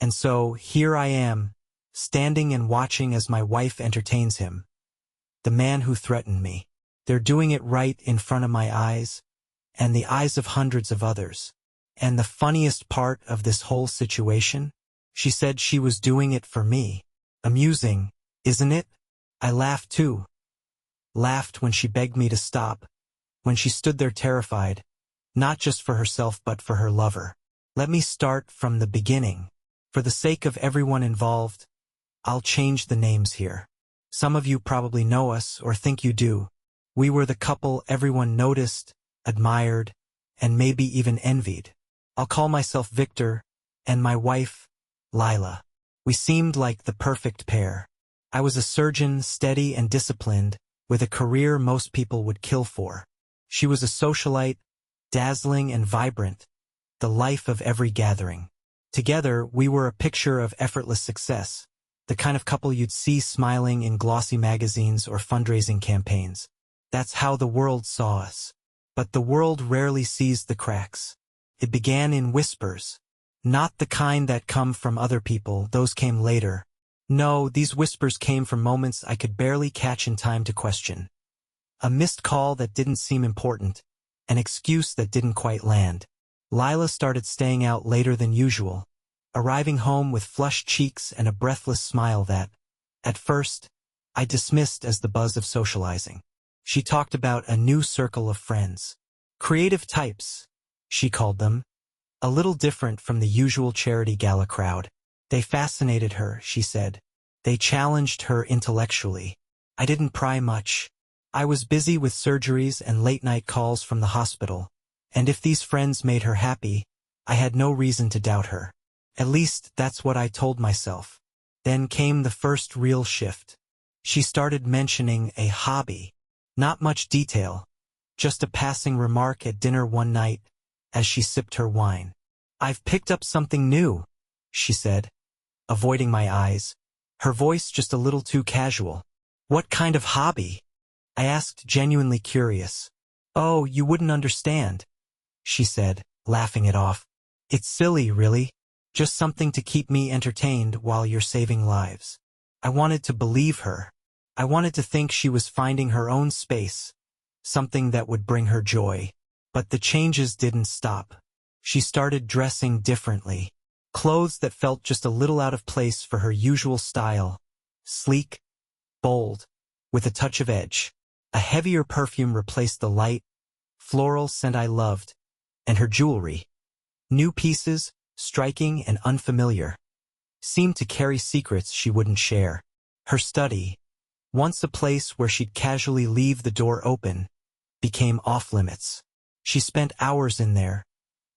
And so, here I am, standing and watching as my wife entertains him. The man who threatened me. They're doing it right in front of my eyes, and the eyes of hundreds of others. And the funniest part of this whole situation? She said she was doing it for me. Amusing, isn't it? I laughed too. Laughed when she begged me to stop, when she stood there terrified, not just for herself but for her lover. Let me start from the beginning. For the sake of everyone involved, I'll change the names here. Some of you probably know us or think you do. We were the couple everyone noticed, admired, and maybe even envied. I'll call myself Victor, and my wife, Lila. We seemed like the perfect pair. I was a surgeon, steady and disciplined, with a career most people would kill for. She was a socialite, dazzling and vibrant, the life of every gathering. Together, we were a picture of effortless success, the kind of couple you'd see smiling in glossy magazines or fundraising campaigns. That's how the world saw us. But the world rarely sees the cracks. It began in whispers. Not the kind that come from other people, those came later. No, these whispers came from moments I could barely catch in time to question. A missed call that didn't seem important, an excuse that didn't quite land. Lila started staying out later than usual, arriving home with flushed cheeks and a breathless smile that, at first, I dismissed as the buzz of socializing. She talked about a new circle of friends. Creative types, she called them. A little different from the usual charity gala crowd. They fascinated her, she said. They challenged her intellectually. I didn't pry much. I was busy with surgeries and late-night calls from the hospital, and if these friends made her happy, I had no reason to doubt her. At least, that's what I told myself. Then came the first real shift. She started mentioning a hobby. Not much detail, just a passing remark at dinner one night, as she sipped her wine. I've picked up something new, she said, avoiding my eyes, her voice just a little too casual. What kind of hobby? I asked, genuinely curious. Oh, you wouldn't understand, she said, laughing it off. It's silly, really. Just something to keep me entertained while you're saving lives. I wanted to believe her. I wanted to think she was finding her own space, something that would bring her joy. But the changes didn't stop. She started dressing differently. Clothes that felt just a little out of place for her usual style. Sleek, bold, with a touch of edge. A heavier perfume replaced the light, floral scent I loved, and her jewelry. New pieces, striking and unfamiliar, seemed to carry secrets she wouldn't share. Her study, once a place where she'd casually leave the door open, became off-limits. She spent hours in there,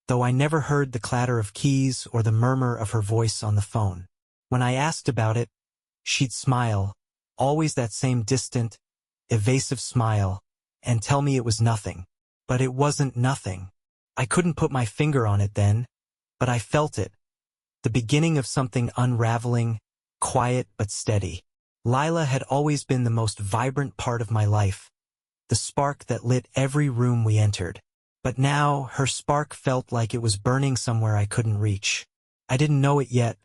though I never heard the clatter of keys or the murmur of her voice on the phone. When I asked about it, she'd smile, always that same distant, evasive smile, and tell me it was nothing. But it wasn't nothing. I couldn't put my finger on it then, but I felt it. The beginning of something unraveling, quiet but steady. Lila had always been the most vibrant part of my life, the spark that lit every room we entered. But now, her spark felt like it was burning somewhere I couldn't reach. I didn't know it yet,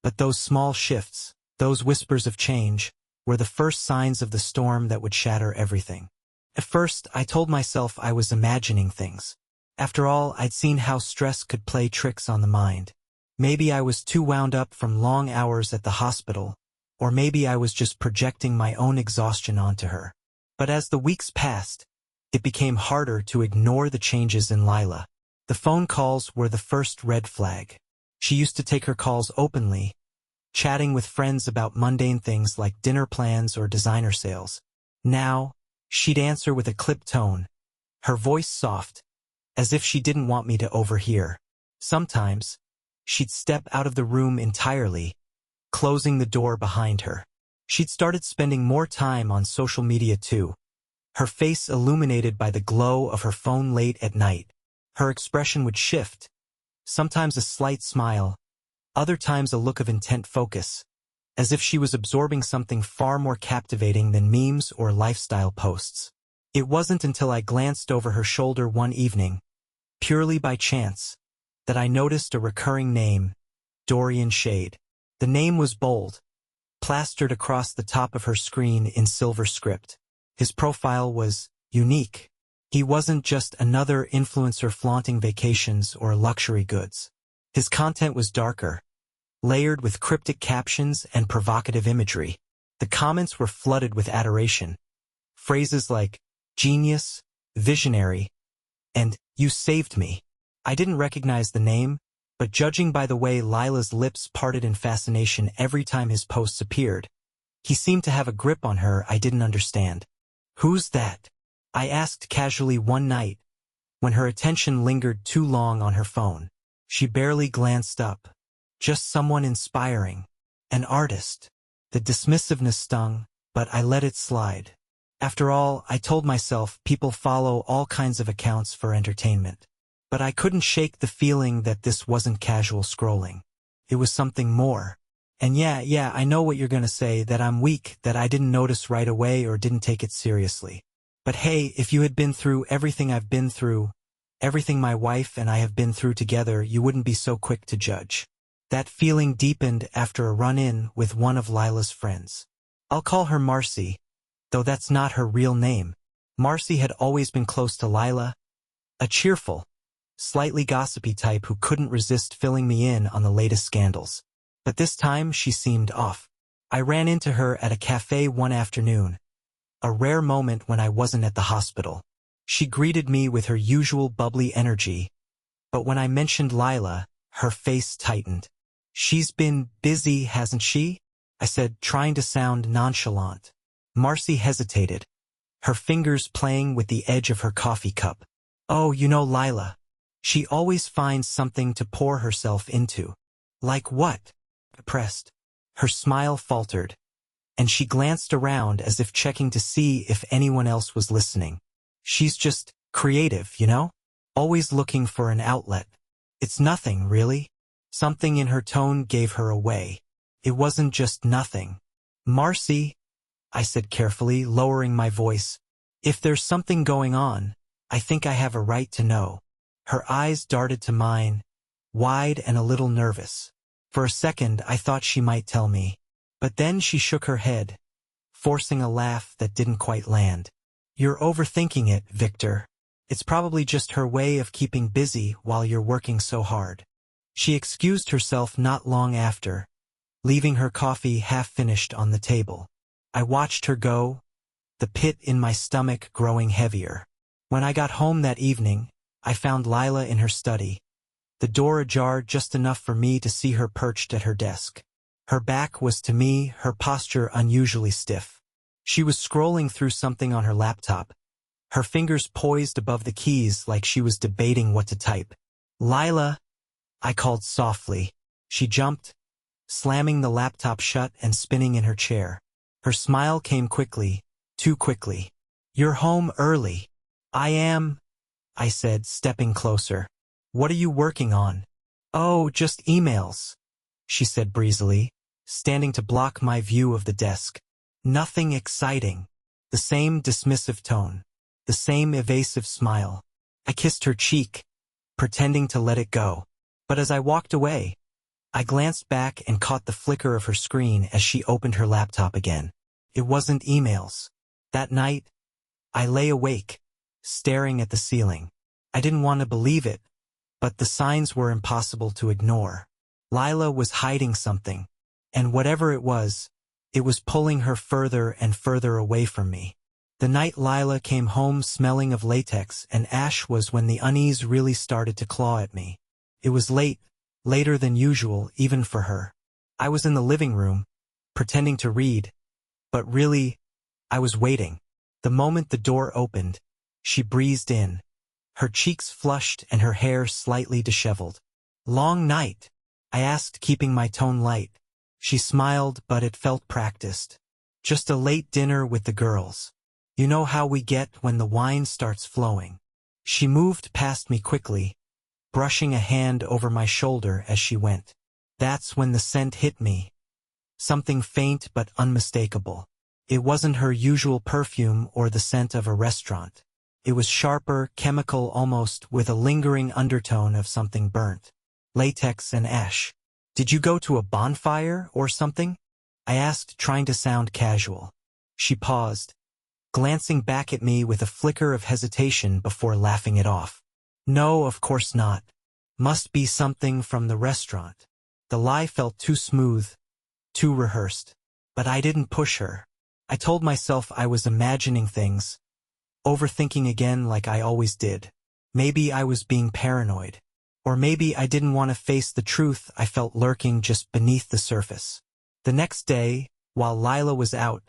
but those small shifts, those whispers of change, were the first signs of the storm that would shatter everything. At first, I told myself I was imagining things. After all, I'd seen how stress could play tricks on the mind. Maybe I was too wound up from long hours at the hospital, or maybe I was just projecting my own exhaustion onto her. But as the weeks passed, it became harder to ignore the changes in Lila. The phone calls were the first red flag. She used to take her calls openly, chatting with friends about mundane things like dinner plans or designer sales. Now, she'd answer with a clipped tone, her voice soft, as if she didn't want me to overhear. Sometimes, she'd step out of the room entirely, closing the door behind her. She'd started spending more time on social media too, her face illuminated by the glow of her phone late at night. Her expression would shift, sometimes a slight smile, other times a look of intent focus, as if she was absorbing something far more captivating than memes or lifestyle posts. It wasn't until I glanced over her shoulder one evening, purely by chance, that I noticed a recurring name, Dorian Shade. The name was bold, plastered across the top of her screen in silver script. His profile was unique. He wasn't just another influencer flaunting vacations or luxury goods. His content was darker, layered with cryptic captions and provocative imagery. The comments were flooded with adoration. Phrases like, genius, visionary, and you saved me. I didn't recognize the name, but judging by the way Lila's lips parted in fascination every time his posts appeared, he seemed to have a grip on her I didn't understand. Who's that? I asked casually one night, when her attention lingered too long on her phone. She barely glanced up. Just someone inspiring. An artist. The dismissiveness stung, but I let it slide. After all, I told myself people follow all kinds of accounts for entertainment. But I couldn't shake the feeling that this wasn't casual scrolling. It was something more. And yeah, I know what you're gonna say, that I'm weak, that I didn't notice right away or didn't take it seriously. But hey, if you had been through everything I've been through, everything my wife and I have been through together, you wouldn't be so quick to judge. That feeling deepened after a run-in with one of Lila's friends. I'll call her Marcy, though that's not her real name. Marcy had always been close to Lila, a cheerful, slightly gossipy type who couldn't resist filling me in on the latest scandals. But this time she seemed off. I ran into her at a cafe one afternoon, a rare moment when I wasn't at the hospital. She greeted me with her usual bubbly energy, but when I mentioned Lila, her face tightened. She's been busy, hasn't she? I said, trying to sound nonchalant. Marcy hesitated, her fingers playing with the edge of her coffee cup. Oh, you know Lila. She always finds something to pour herself into. Like what? I pressed. Her smile faltered, and she glanced around as if checking to see if anyone else was listening. She's just creative, you know? Always looking for an outlet. It's nothing, really. Something in her tone gave her away. It wasn't just nothing. Marcy, I said carefully, lowering my voice, if there's something going on, I think I have a right to know. Her eyes darted to mine, wide and a little nervous. For a second, I thought she might tell me. But then she shook her head, forcing a laugh that didn't quite land. You're overthinking it, Victor. It's probably just her way of keeping busy while you're working so hard. She excused herself not long after, leaving her coffee half-finished on the table. I watched her go, the pit in my stomach growing heavier. When I got home that evening, I found Lila in her study, the door ajar just enough for me to see her perched at her desk. Her back was to me, her posture unusually stiff. She was scrolling through something on her laptop, her fingers poised above the keys like she was debating what to type. Lila, I called softly. She jumped, slamming the laptop shut and spinning in her chair. Her smile came quickly, too quickly. You're home early. I am, I said, stepping closer. What are you working on? Oh, just emails, she said breezily, standing to block my view of the desk. Nothing exciting. The same dismissive tone, the same evasive smile. I kissed her cheek, pretending to let it go. But as I walked away, I glanced back and caught the flicker of her screen as she opened her laptop again. It wasn't emails. That night, I lay awake, staring at the ceiling. I didn't want to believe it, but the signs were impossible to ignore. Lila was hiding something, and whatever it was pulling her further and further away from me. The night Lila came home smelling of latex and ash was when the unease really started to claw at me. It was late, later than usual even for her. I was in the living room, pretending to read, but really, I was waiting. The moment the door opened, she breezed in, her cheeks flushed and her hair slightly disheveled. Long night? I asked, keeping my tone light. She smiled, but it felt practiced. Just a late dinner with the girls. You know how we get when the wine starts flowing. She moved past me quickly, brushing a hand over my shoulder as she went. That's when the scent hit me. Something faint but unmistakable. It wasn't her usual perfume or the scent of a restaurant. It was sharper, chemical almost, with a lingering undertone of something burnt. Latex and ash. Did you go to a bonfire or something? I asked, trying to sound casual. She paused, glancing back at me with a flicker of hesitation before laughing it off. No, of course not. Must be something from the restaurant. The lie felt too smooth, too rehearsed. But I didn't push her. I told myself I was imagining things, overthinking again like I always did. Maybe I was being paranoid. Or maybe I didn't want to face the truth I felt lurking just beneath the surface. The next day, while Lila was out,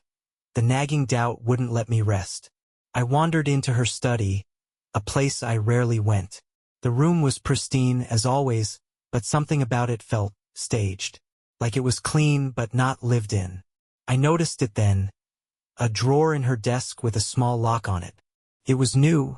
the nagging doubt wouldn't let me rest. I wandered into her study, a place I rarely went. The room was pristine as always, but something about it felt staged. Like it was clean but not lived in. I noticed it then. A drawer in her desk with a small lock on it. It was new.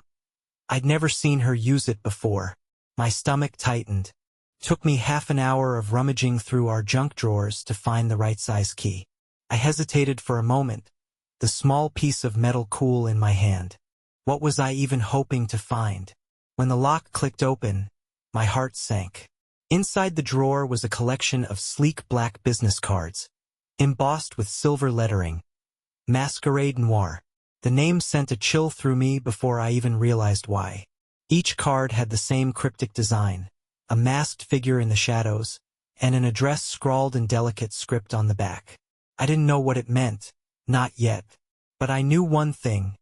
I'd never seen her use it before. My stomach tightened. Took me half an hour of rummaging through our junk drawers to find the right size key. I hesitated for a moment, the small piece of metal cool in my hand. What was I even hoping to find? When the lock clicked open, my heart sank. Inside the drawer was a collection of sleek black business cards, embossed with silver lettering. Masquerade Noir. The name sent a chill through me before I even realized why. Each card had the same cryptic design, a masked figure in the shadows, and an address scrawled in delicate script on the back. I didn't know what it meant, not yet. But I knew one thing.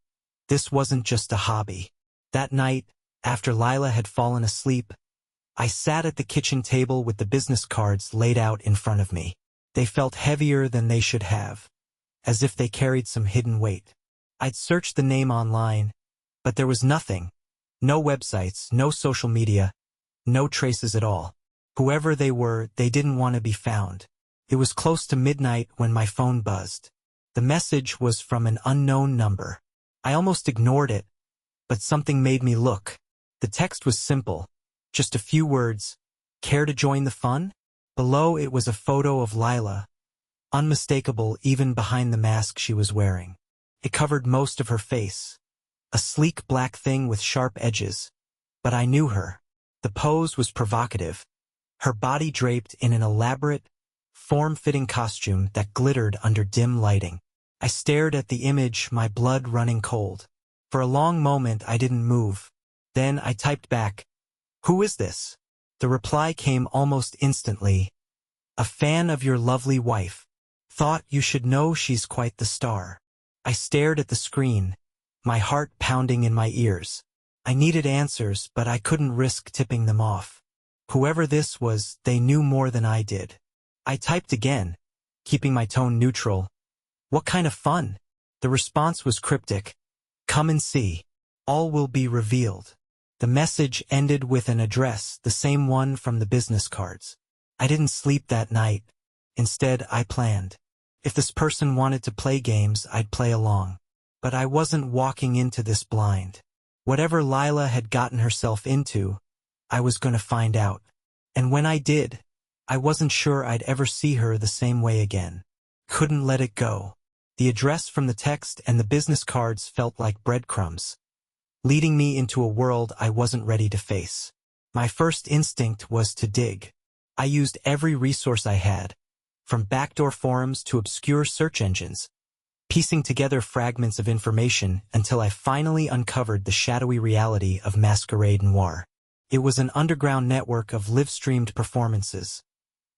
This wasn't just a hobby. That night, after Lila had fallen asleep, I sat at the kitchen table with the business cards laid out in front of me. They felt heavier than they should have, as if they carried some hidden weight. I'd searched the name online, but there was nothing. No websites, no social media, no traces at all. Whoever they were, they didn't want to be found. It was close to midnight when my phone buzzed. The message was from an unknown number. I almost ignored it, but something made me look. The text was simple, just a few words. Care to join the fun? Below it was a photo of Lila, unmistakable even behind the mask she was wearing. It covered most of her face. A sleek black thing with sharp edges. But I knew her. The pose was provocative. Her body draped in an elaborate, form-fitting costume that glittered under dim lighting. I stared at the image, my blood running cold. For a long moment I didn't move. Then I typed back, "Who is this?" The reply came almost instantly. "A fan of your lovely wife. Thought you should know she's quite the star." I stared at the screen, my heart pounding in my ears. I needed answers, but I couldn't risk tipping them off. Whoever this was, they knew more than I did. I typed again, keeping my tone neutral. "What kind of fun?" The response was cryptic. "Come and see. All will be revealed." The message ended with an address, the same one from the business cards. I didn't sleep that night. Instead, I planned. If this person wanted to play games, I'd play along. But I wasn't walking into this blind. Whatever Lila had gotten herself into, I was going to find out. And when I did, I wasn't sure I'd ever see her the same way again. Couldn't let it go. The address from the text and the business cards felt like breadcrumbs, leading me into a world I wasn't ready to face. My first instinct was to dig. I used every resource I had, from backdoor forums to obscure search engines, piecing together fragments of information until I finally uncovered the shadowy reality of Masquerade Noir. It was an underground network of live-streamed performances,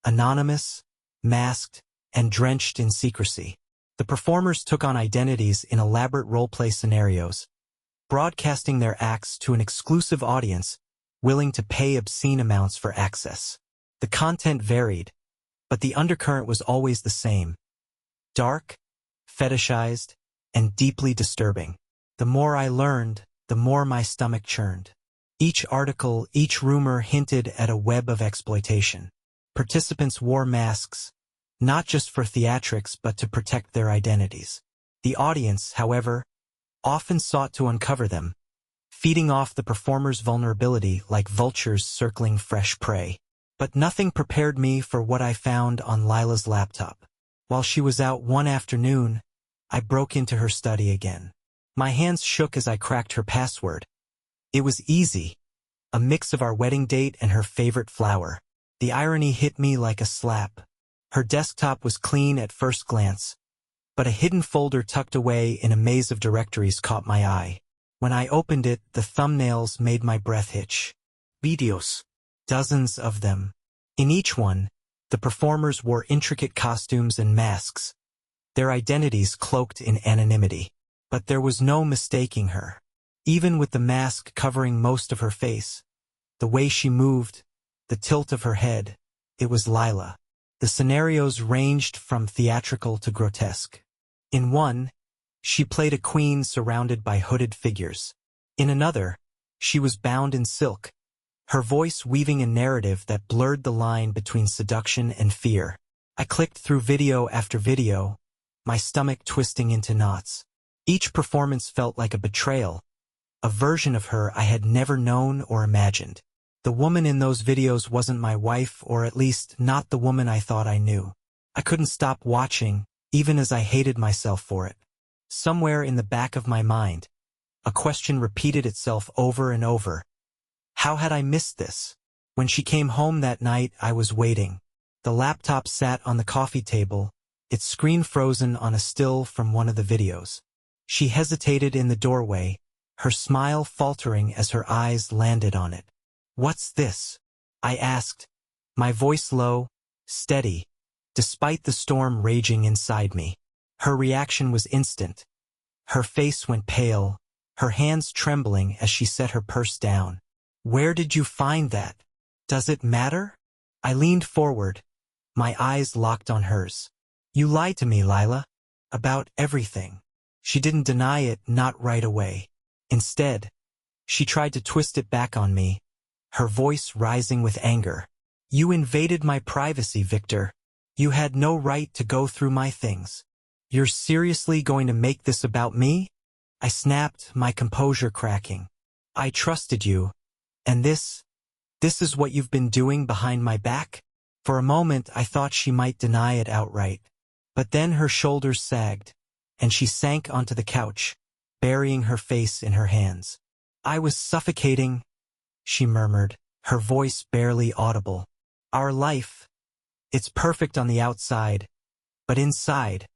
anonymous, masked, and drenched in secrecy. The performers took on identities in elaborate role-play scenarios, broadcasting their acts to an exclusive audience willing to pay obscene amounts for access. The content varied, but the undercurrent was always the same. Dark, fetishized, and deeply disturbing. The more I learned, the more my stomach churned. Each article, each rumor hinted at a web of exploitation. Participants wore masks, not just for theatrics but to protect their identities. The audience, however, often sought to uncover them, feeding off the performer's vulnerability like vultures circling fresh prey. But nothing prepared me for what I found on Lila's laptop. While she was out one afternoon, I broke into her study again. My hands shook as I cracked her password. It was easy, a mix of our wedding date and her favorite flower. The irony hit me like a slap. Her desktop was clean at first glance, but a hidden folder tucked away in a maze of directories caught my eye. When I opened it, the thumbnails made my breath hitch. Videos. Dozens of them. In each one, the performers wore intricate costumes and masks, their identities cloaked in anonymity. But there was no mistaking her. Even with the mask covering most of her face, the way she moved, the tilt of her head, it was Lila. The scenarios ranged from theatrical to grotesque. In one, she played a queen surrounded by hooded figures. In another, she was bound in silk, her voice weaving a narrative that blurred the line between seduction and fear. I clicked through video after video, my stomach twisting into knots. Each performance felt like a betrayal, a version of her I had never known or imagined. The woman in those videos wasn't my wife, or at least not the woman I thought I knew. I couldn't stop watching, even as I hated myself for it. Somewhere in the back of my mind, a question repeated itself over and over. How had I missed this? When she came home that night, I was waiting. The laptop sat on the coffee table, its screen frozen on a still from one of the videos. She hesitated in the doorway, her smile faltering as her eyes landed on it. "What's this?" I asked, my voice low, steady, despite the storm raging inside me. Her reaction was instant. Her face went pale, her hands trembling as she set her purse down. "Where did you find that? Does it matter?" I leaned forward, my eyes locked on hers. "You lied to me, Lila. About everything." She didn't deny it, not right away. Instead, she tried to twist it back on me, her voice rising with anger. "You invaded my privacy, Victor. You had no right to go through my things. You're seriously going to make this about me?" I snapped, my composure cracking. "I trusted you, and this is what you've been doing behind my back?" For a moment I thought she might deny it outright. But then her shoulders sagged, and she sank onto the couch, burying her face in her hands. "I was suffocating," she murmured, her voice barely audible. "Our life, it's perfect on the outside, but inside,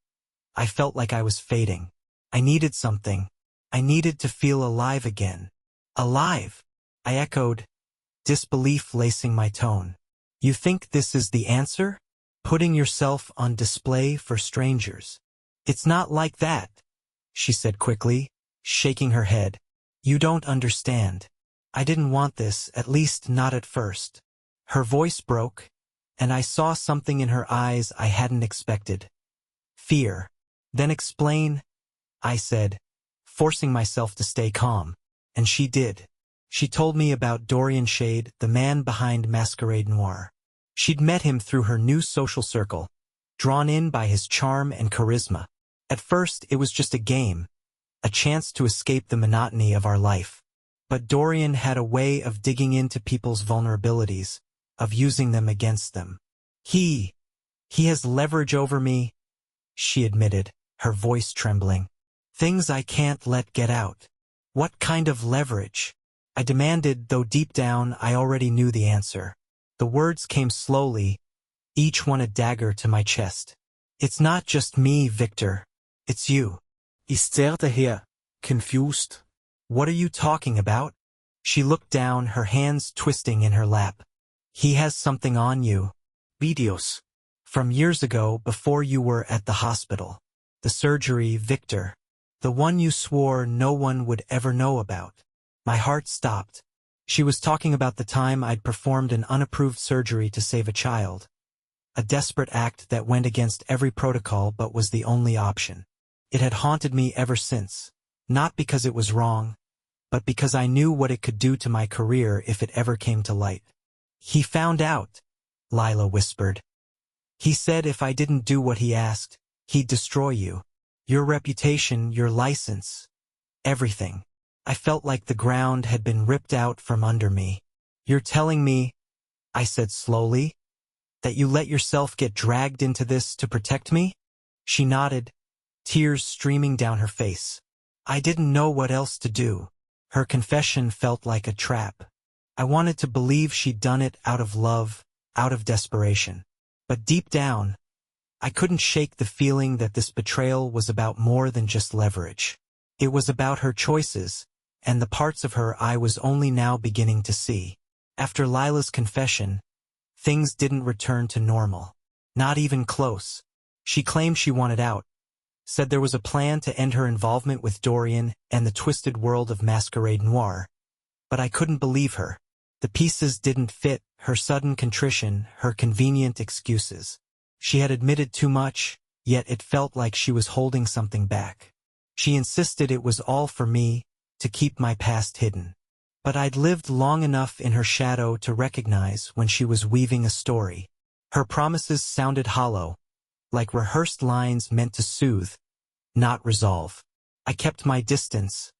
I felt like I was fading. I needed something. I needed to feel alive again." "Alive?" I echoed, disbelief lacing my tone. "You think this is the answer? Putting yourself on display for strangers?" "It's not like that," she said quickly, shaking her head. "You don't understand. I didn't want this, at least not at first." Her voice broke, and I saw something in her eyes I hadn't expected. Fear. "Then explain," I said, forcing myself to stay calm. And she did. She told me about Dorian Shade, the man behind Masquerade Noir. She'd met him through her new social circle, drawn in by his charm and charisma. At first, it was just a game, a chance to escape the monotony of our life. But Dorian had a way of digging into people's vulnerabilities, of using them against them. He has leverage over me," she admitted, her voice trembling. "Things I can't let get out." "What kind of leverage?" I demanded, though deep down I already knew the answer. The words came slowly, each one a dagger to my chest. "It's not just me, Victor. It's you." He stared ahead, confused. "What are you talking about?" She looked down, her hands twisting in her lap. "He has something on you. Videos. From years ago, before you were at the hospital. The surgery, Victor. The one you swore no one would ever know about." My heart stopped. She was talking about the time I'd performed an unapproved surgery to save a child. A desperate act that went against every protocol but was the only option. It had haunted me ever since, not because it was wrong, but because I knew what it could do to my career if it ever came to light. "He found out," Lila whispered. "He said if I didn't do what he asked, he'd destroy you. Your reputation, your license, everything." I felt like the ground had been ripped out from under me. "You're telling me," I said slowly, "that you let yourself get dragged into this to protect me?" She nodded, tears streaming down her face. "I didn't know what else to do." Her confession felt like a trap. I wanted to believe she'd done it out of love, out of desperation. But deep down, I couldn't shake the feeling that this betrayal was about more than just leverage. It was about her choices, and the parts of her I was only now beginning to see. After Lila's confession, things didn't return to normal. Not even close. She claimed she wanted out, said there was a plan to end her involvement with Dorian and the twisted world of Masquerade Noir. But I couldn't believe her. The pieces didn't fit, her sudden contrition, her convenient excuses. She had admitted too much, yet it felt like she was holding something back. She insisted it was all for me, to keep my past hidden. But I'd lived long enough in her shadow to recognize when she was weaving a story. Her promises sounded hollow, like rehearsed lines meant to soothe, not resolve. I kept my distance,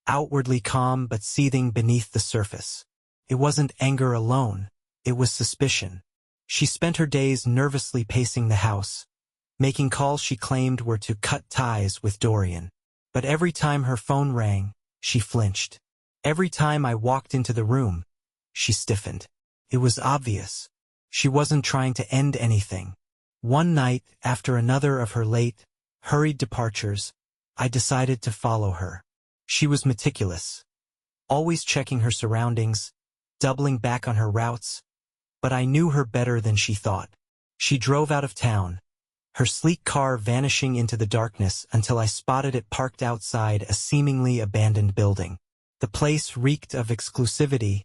outwardly calm but seething beneath the surface. It wasn't anger alone, it was suspicion. She spent her days nervously pacing the house, making calls she claimed were to cut ties with Dorian. But every time her phone rang, she flinched. Every time I walked into the room, she stiffened. It was obvious. She wasn't trying to end anything. One night, after another of her late, hurried departures, I decided to follow her. She was meticulous, always checking her surroundings, doubling back on her routes, but I knew her better than she thought. She drove out of town, her sleek car vanishing into the darkness until I spotted it parked outside a seemingly abandoned building. The place reeked of exclusivity,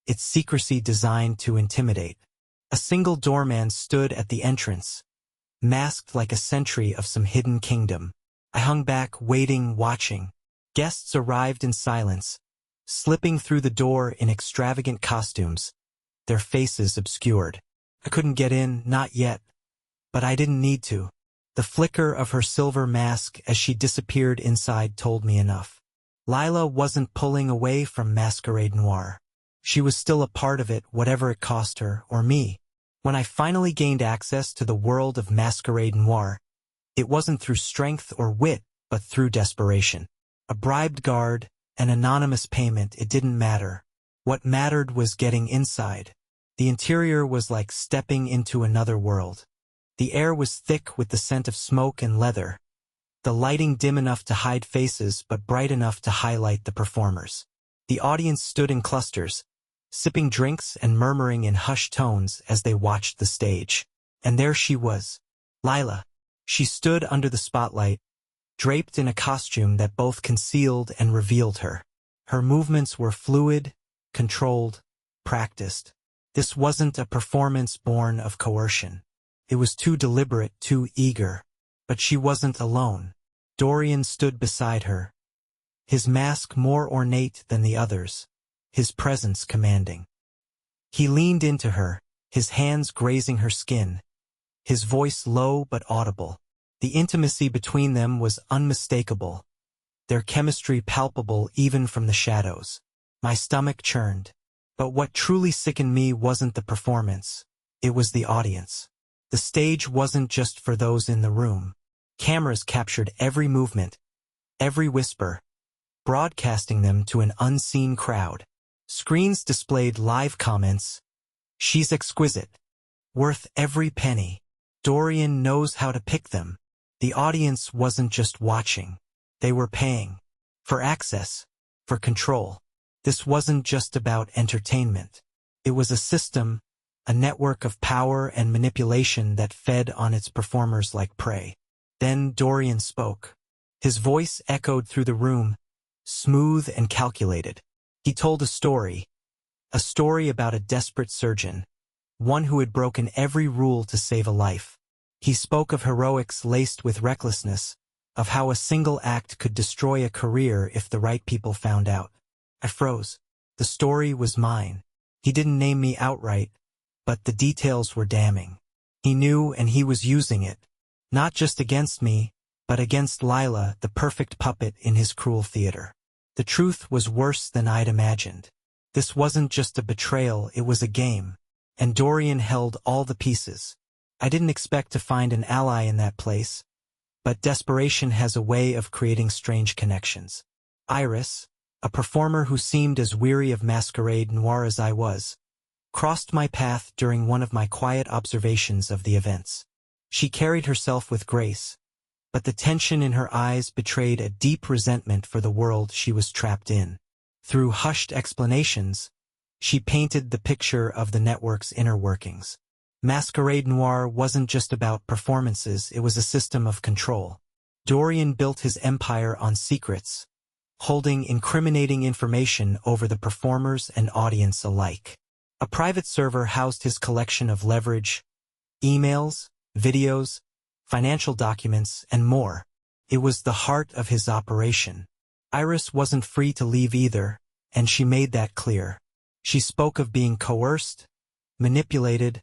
its secrecy designed to intimidate. A single doorman stood at the entrance, masked like a sentry of some hidden kingdom. I hung back, waiting, watching. Guests arrived in silence, slipping through the door in extravagant costumes, their faces obscured. I couldn't get in, not yet, but I didn't need to. The flicker of her silver mask as she disappeared inside told me enough. Lila wasn't pulling away from Masquerade Noir. She was still a part of it, whatever it cost her, or me. When I finally gained access to the world of Masquerade Noir, it wasn't through strength or wit, but through desperation. A bribed guard, an anonymous payment, it didn't matter. What mattered was getting inside. The interior was like stepping into another world. The air was thick with the scent of smoke and leather, the lighting dim enough to hide faces but bright enough to highlight the performers. The audience stood in clusters, sipping drinks and murmuring in hushed tones as they watched the stage. And there she was, Lila. She stood under the spotlight, draped in a costume that both concealed and revealed her. Her movements were fluid, controlled, practiced. This wasn't a performance born of coercion. It was too deliberate, too eager. But she wasn't alone. Dorian stood beside her, his mask more ornate than the others, his presence commanding. He leaned into her, his hands grazing her skin, his voice low but audible. The intimacy between them was unmistakable, their chemistry palpable even from the shadows. My stomach churned. But what truly sickened me wasn't the performance, it was the audience. The stage wasn't just for those in the room. Cameras captured every movement, every whisper, broadcasting them to an unseen crowd. Screens displayed live comments. She's exquisite. Worth every penny. Dorian knows how to pick them. The audience wasn't just watching. They were paying. For access. For control. This wasn't just about entertainment. It was a system, a network of power and manipulation that fed on its performers like prey. Then Dorian spoke. His voice echoed through the room, smooth and calculated. He told a story about a desperate surgeon, one who had broken every rule to save a life. He spoke of heroics laced with recklessness, of how a single act could destroy a career if the right people found out. I froze. The story was mine. He didn't name me outright, but the details were damning. He knew and he was using it, not just against me, but against Lila, the perfect puppet in his cruel theater. The truth was worse than I'd imagined. This wasn't just a betrayal, it was a game, and Dorian held all the pieces. I didn't expect to find an ally in that place, but desperation has a way of creating strange connections. Iris, a performer who seemed as weary of Masquerade Noir as I was, crossed my path during one of my quiet observations of the events. She carried herself with grace, but the tension in her eyes betrayed a deep resentment for the world she was trapped in. Through hushed explanations, she painted the picture of the network's inner workings. Masquerade Noir wasn't just about performances, it was a system of control. Dorian built his empire on secrets, holding incriminating information over the performers and audience alike. A private server housed his collection of leverage, emails, videos, financial documents, and more. It was the heart of his operation. Iris wasn't free to leave either, and she made that clear. She spoke of being coerced, manipulated,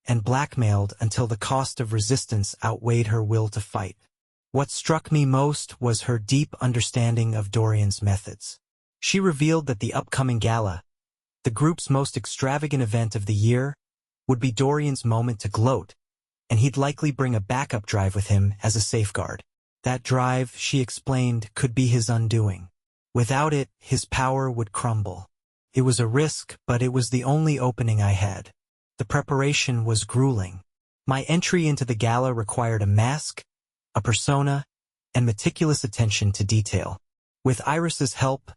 and blackmailed until the cost of resistance outweighed her will to fight. What struck me most was her deep understanding of Dorian's methods. She revealed that the upcoming gala, the group's most extravagant event of the year, would be Dorian's moment to gloat, and he'd likely bring a backup drive with him as a safeguard. That drive, she explained, could be his undoing. Without it, his power would crumble. It was a risk, but it was the only opening I had. The preparation was grueling. My entry into the gala required a mask, a persona, and meticulous attention to detail. With Iris's help,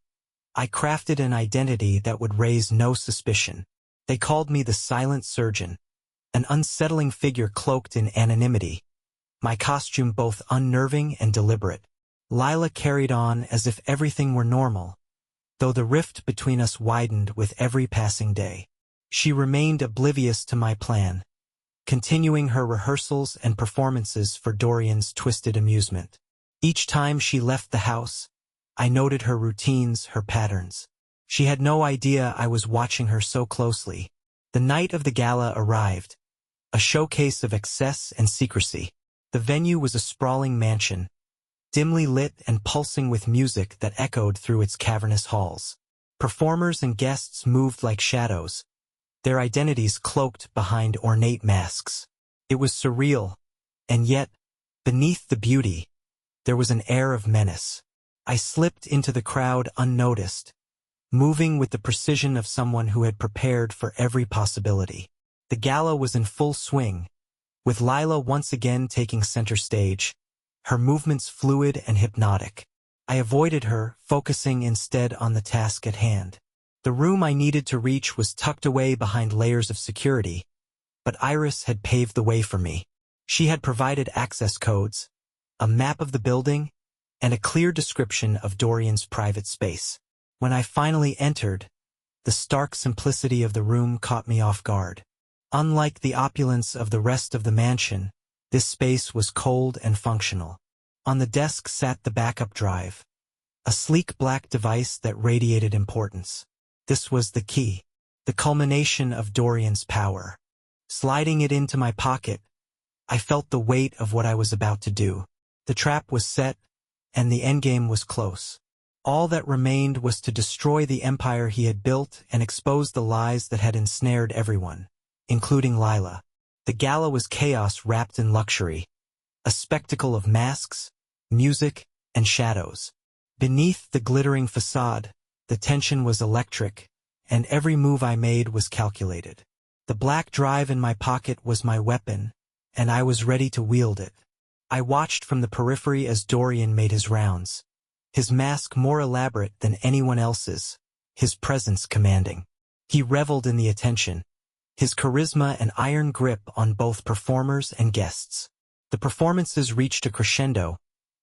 I crafted an identity that would raise no suspicion. They called me the Silent Surgeon, an unsettling figure cloaked in anonymity, my costume both unnerving and deliberate. Lila carried on as if everything were normal, though the rift between us widened with every passing day. She remained oblivious to my plan, continuing her rehearsals and performances for Dorian's twisted amusement. Each time she left the house, I noted her routines, her patterns. She had no idea I was watching her so closely. The night of the gala arrived, a showcase of excess and secrecy. The venue was a sprawling mansion, dimly lit and pulsing with music that echoed through its cavernous halls. Performers and guests moved like shadows, their identities cloaked behind ornate masks. It was surreal, and yet, beneath the beauty, there was an air of menace. I slipped into the crowd unnoticed, moving with the precision of someone who had prepared for every possibility. The gala was in full swing, with Lila once again taking center stage, her movements fluid and hypnotic. I avoided her, focusing instead on the task at hand. The room I needed to reach was tucked away behind layers of security, but Iris had paved the way for me. She had provided access codes, a map of the building, and a clear description of Dorian's private space. When I finally entered, the stark simplicity of the room caught me off guard. Unlike the opulence of the rest of the mansion, this space was cold and functional. On the desk sat the backup drive, a sleek black device that radiated importance. This was the key, the culmination of Dorian's power. Sliding it into my pocket, I felt the weight of what I was about to do. The trap was set, and the endgame was close. All that remained was to destroy the empire he had built and expose the lies that had ensnared everyone, including Lila. The gala was chaos wrapped in luxury, a spectacle of masks, music, and shadows. Beneath the glittering facade, the tension was electric, and every move I made was calculated. The black drive in my pocket was my weapon, and I was ready to wield it. I watched from the periphery as Dorian made his rounds, his mask more elaborate than anyone else's, his presence commanding. He reveled in the attention, his charisma and iron grip on both performers and guests. The performances reached a crescendo,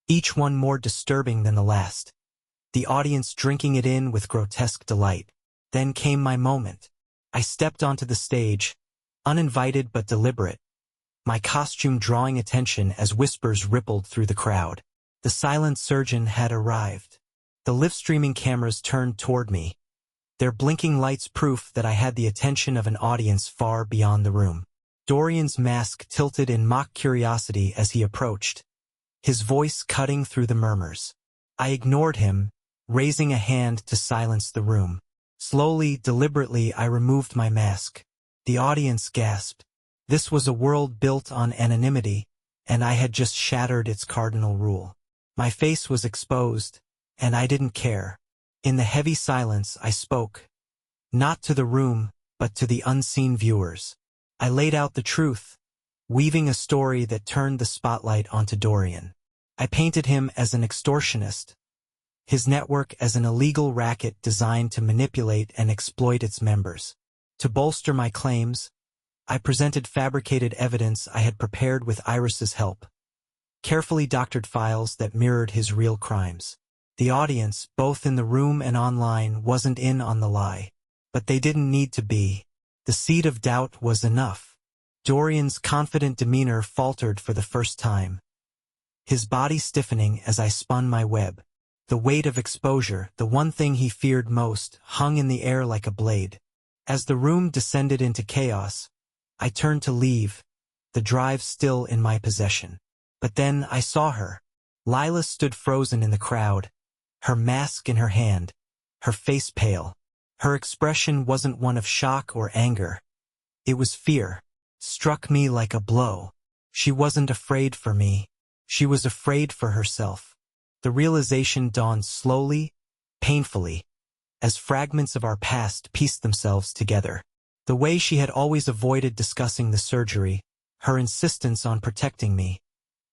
each one more disturbing than the last, the audience drinking it in with grotesque delight. Then came my moment. I stepped onto the stage, uninvited but deliberate, my costume drawing attention as whispers rippled through the crowd. The Silent Surgeon had arrived. The live-streaming cameras turned toward me, their blinking lights proof that I had the attention of an audience far beyond the room. Dorian's mask tilted in mock curiosity as he approached, his voice cutting through the murmurs. I ignored him, raising a hand to silence the room. Slowly, deliberately, I removed my mask. The audience gasped. This was a world built on anonymity, and I had just shattered its cardinal rule. My face was exposed, and I didn't care. In the heavy silence, I spoke, not to the room, but to the unseen viewers. I laid out the truth, weaving a story that turned the spotlight onto Dorian. I painted him as an extortionist, his network as an illegal racket designed to manipulate and exploit its members. To bolster my claims, I presented fabricated evidence I had prepared with Iris's help, carefully doctored files that mirrored his real crimes. The audience, both in the room and online, wasn't in on the lie. But they didn't need to be. The seed of doubt was enough. Dorian's confident demeanor faltered for the first time, his body stiffening as I spun my web. The weight of exposure, the one thing he feared most, hung in the air like a blade. As the room descended into chaos, I turned to leave, the drive still in my possession. But then I saw her. Lila stood frozen in the crowd, her mask in her hand, her face pale. Her expression wasn't one of shock or anger. It was fear. Struck me like a blow. She wasn't afraid for me. She was afraid for herself. The realization dawned slowly, painfully, as fragments of our past pieced themselves together. The way she had always avoided discussing the surgery, her insistence on protecting me,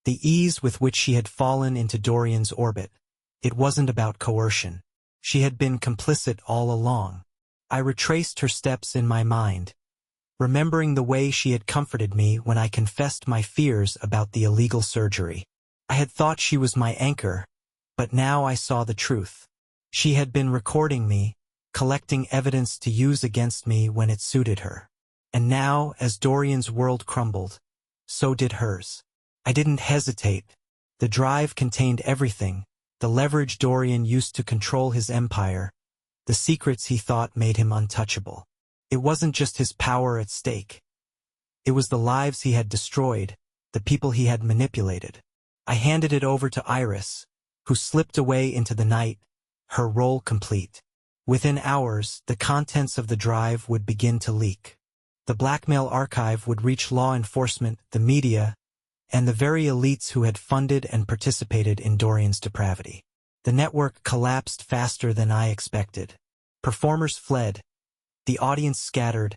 the ease with which she had fallen into Dorian's orbit. It wasn't about coercion. She had been complicit all along. I retraced her steps in my mind, remembering the way she had comforted me when I confessed my fears about the illegal surgery. I had thought she was my anchor, but now I saw the truth. She had been recording me, collecting evidence to use against me when it suited her. And now, as Dorian's world crumbled, so did hers. I didn't hesitate. The drive contained everything, the leverage Dorian used to control his empire, the secrets he thought made him untouchable. It wasn't just his power at stake. It was the lives he had destroyed, the people he had manipulated. I handed it over to Iris, who slipped away into the night, her role complete. Within hours, the contents of the drive would begin to leak. The blackmail archive would reach law enforcement, the media, and the very elites who had funded and participated in Dorian's depravity. The network collapsed faster than I expected. Performers fled, the audience scattered,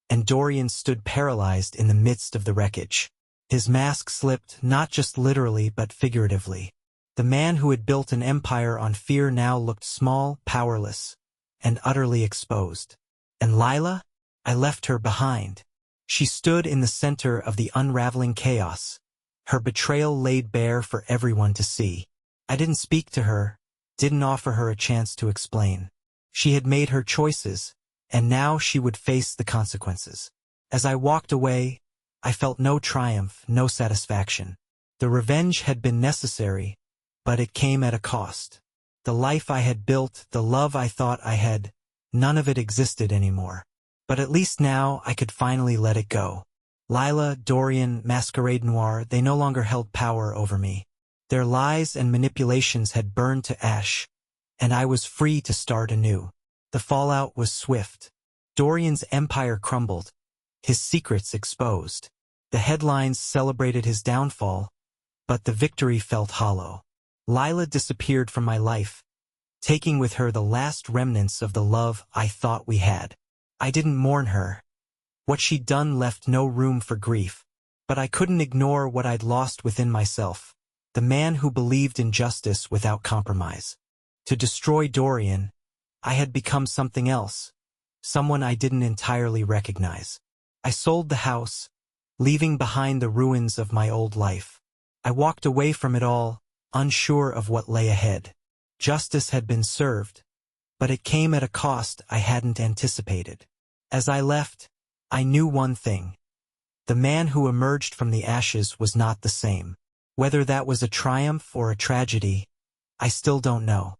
and Dorian stood paralyzed in the midst of the wreckage. His mask slipped, not just literally but figuratively. The man who had built an empire on fear now looked small, powerless, and utterly exposed. And Lila? I left her behind. She stood in the center of the unraveling chaos, her betrayal laid bare for everyone to see. I didn't speak to her, didn't offer her a chance to explain. She had made her choices, and now she would face the consequences. As I walked away, I felt no triumph, no satisfaction. The revenge had been necessary, but it came at a cost. The life I had built, the love I thought I had, none of it existed anymore. But at least now I could finally let it go. Lila, Dorian, Masquerade Noir, they no longer held power over me. Their lies and manipulations had burned to ash, and I was free to start anew. The fallout was swift. Dorian's empire crumbled, his secrets exposed. The headlines celebrated his downfall, but the victory felt hollow. Lila disappeared from my life, taking with her the last remnants of the love I thought we had. I didn't mourn her. What she'd done left no room for grief. But I couldn't ignore what I'd lost within myself, the man who believed in justice without compromise. To destroy Dorian, I had become something else, someone I didn't entirely recognize. I sold the house, leaving behind the ruins of my old life. I walked away from it all, unsure of what lay ahead. Justice had been served, but it came at a cost I hadn't anticipated. As I left, I knew one thing. The man who emerged from the ashes was not the same. Whether that was a triumph or a tragedy, I still don't know.